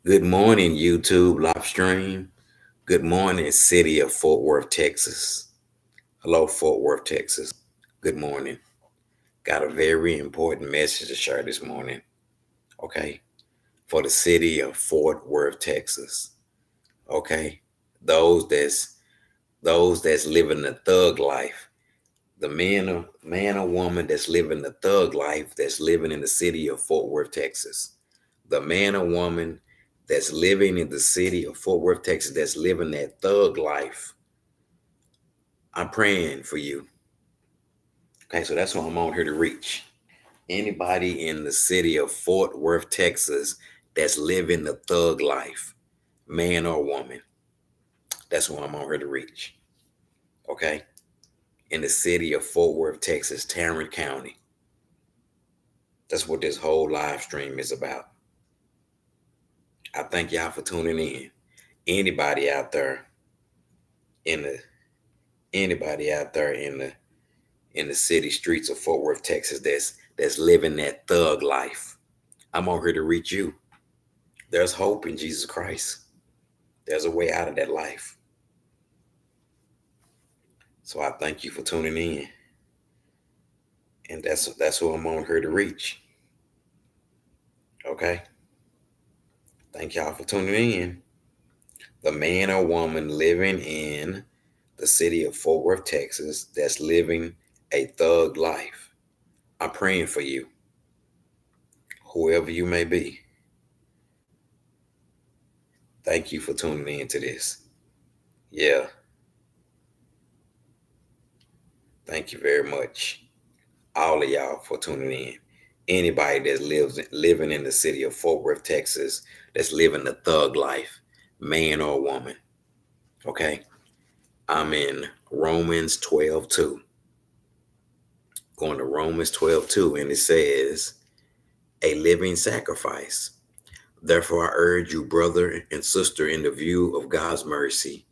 Good morning, YouTube live stream. Good morning, city of Fort Worth, Texas. Hello, Fort Worth, Texas. Good morning. Got a very important message to share this morning, okay? For the city of Fort Worth, Texas. Okay? Those that's those that's living the thug life. The man or woman that's living the thug life that's living in the city of Fort Worth, Texas. The man or woman that's living in the city of Fort Worth, Texas, that's living that thug life. I'm praying for you. Okay, so that's what I'm on here to reach. Anybody in the city of Fort Worth, Texas, that's living the thug life, man or woman, that's what I'm on here to reach. Okay, in the city of Fort Worth, Texas, Tarrant County. That's what this whole live stream is about. I thank y'all for tuning in. Anybody out there in the anybody out there in the city streets of Fort Worth, Texas, that's living that thug life. I'm on here to reach you. There's hope in Jesus Christ. There's a way out of that life. So I thank you for tuning in. And that's who I'm on here to reach. Okay? Thank y'all for tuning in. The man or woman living in the city of Fort Worth, Texas, that's living a thug life. I'm praying for you, whoever you may be. Thank you for tuning in to this. Yeah, thank you very much, all of y'all, for tuning in. Anybody that lives living in the city of Fort Worth, Texas, that's living the thug life, man or woman. Okay, I'm in Romans 12:2. Going to Romans 12:2, and it says, "A living sacrifice. Therefore, I urge you, brother and sister, in the view of God's mercy,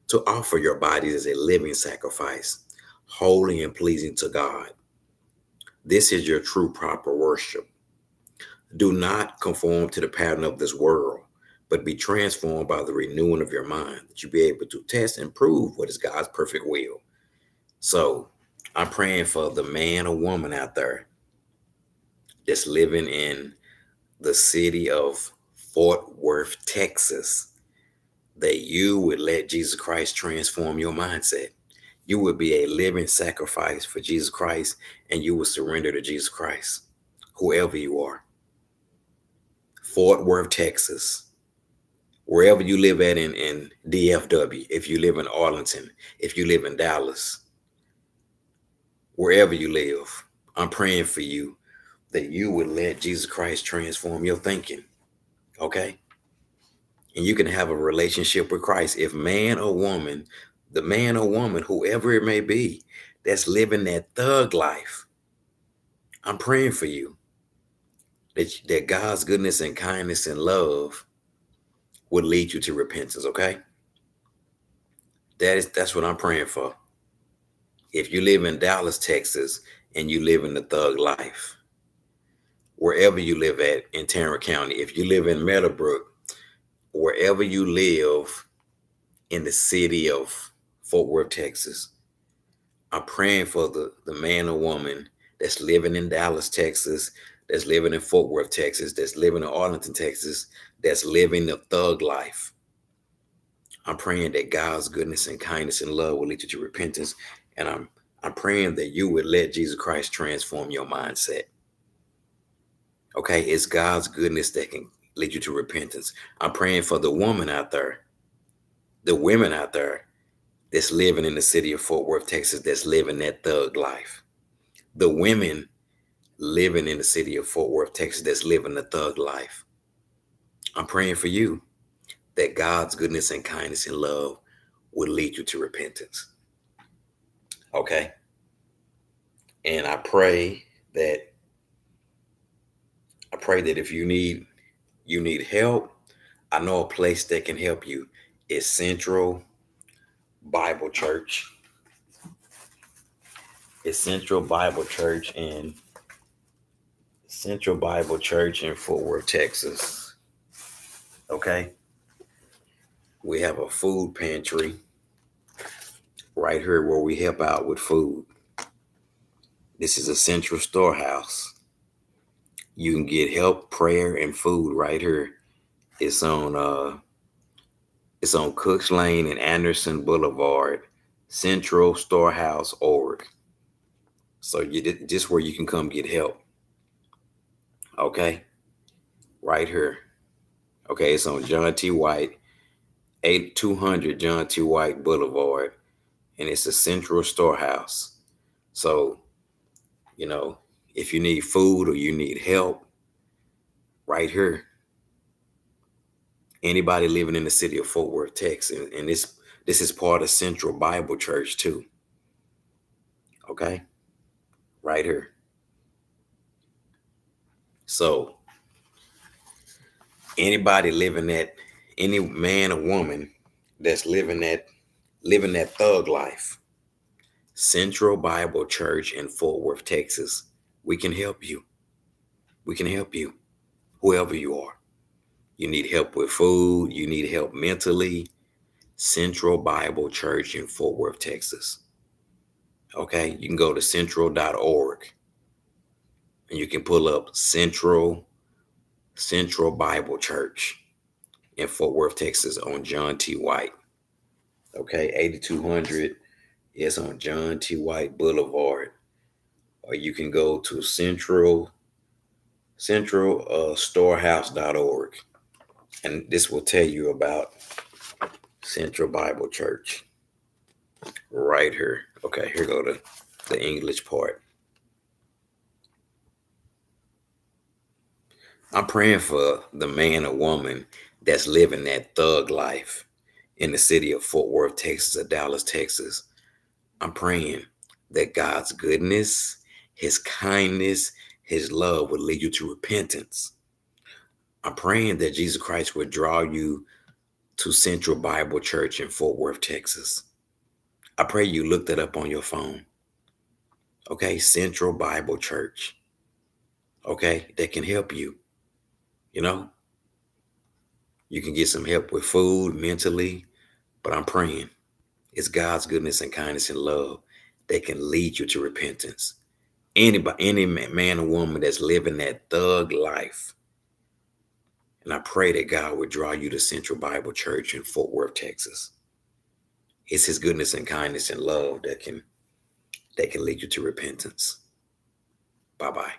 to offer your bodies as a living sacrifice, holy and pleasing to God. This is your true proper worship. Do not conform to the pattern of this world, but be transformed by the renewing of your mind, that you be able to test and prove what is God's perfect will." So I'm praying for the man or woman out there that's living in the city of Fort Worth, Texas, that you would let Jesus Christ transform your mindset. You would be a living sacrifice for Jesus Christ, and you would surrender to Jesus Christ, whoever you are. Fort Worth, Texas, wherever you live at in DFW, if you live in Arlington, if you live in Dallas, wherever you live, I'm praying for you that you would let Jesus Christ transform your thinking. Okay? And you can have a relationship with Christ. If man or woman, the man or woman, whoever it may be, that's living that thug life, I'm praying for you that God's goodness and kindness and love would lead you to repentance. Okay, that's what I'm praying for. If you live in Dallas, Texas, and you live in the thug life, wherever you live at in Tarrant County, if you live in Meadowbrook, wherever you live in the city of Fort Worth, Texas, I'm praying for the man or woman that's living in Dallas, Texas, that's living in Fort Worth, Texas, that's living in Arlington, Texas, that's living the thug life. I'm praying that God's goodness and kindness and love will lead you to repentance. And I'm praying that you would let Jesus Christ transform your mindset. Okay, it's God's goodness that can lead you to repentance. I'm praying for the woman out there, the women out there that's living in the city of Fort Worth, Texas, that's living that thug life. The women living in the city of Fort Worth, Texas, that's living the thug life. I'm praying for you that God's goodness and kindness and love will lead you to repentance. Okay. And that I pray that if you need help, I know a place that can help you. Is Central Bible Church. It's Central Bible Church in Fort Worth, Texas. Okay. We have a food pantry right here where we help out with food. This is a central storehouse. You can get help, prayer, and food right here. It's on it's on Cooks Lane and Anderson Boulevard, Central Storehouse org. So just where you can come get help. Okay, right here. Okay, it's on John T. White, 8200 John T. White Boulevard, and it's a Central Storehouse. So you know, if you need food or you need help, right here. Anybody living in the city of Fort Worth, Texas, and this is part of Central Bible Church too. Okay, right here. So anybody living that, any man or woman that's living that thug life, Central Bible Church in Fort Worth, Texas, we can help you. We can help you, whoever you are. You need help with food. You need help mentally. Central Bible Church in Fort Worth, Texas. Okay, you can go to central.org and you can pull up Central Bible Church in Fort Worth, Texas on John T. White. Okay, 8200 is on John T. White Boulevard. Or you can go to storehouse.org, and this will tell you about Central Bible Church right here. Okay, here go the English part. I'm praying for the man or woman that's living that thug life in the city of Fort Worth, Texas, or Dallas, Texas. I'm praying that God's goodness, his kindness, his love would lead you to repentance. I'm praying that Jesus Christ would draw you to Central Bible Church in Fort Worth, Texas. I pray you look that up on your phone. Okay, Central Bible Church. Okay, that can help you. You know, you can get some help with food, mentally, but I'm praying it's God's goodness and kindness and love that can lead you to repentance. Anybody, any man or woman that's living that thug life. And I pray that God would draw you to Central Bible Church in Fort Worth, Texas. It's his goodness and kindness and love that can lead you to repentance. Bye-bye.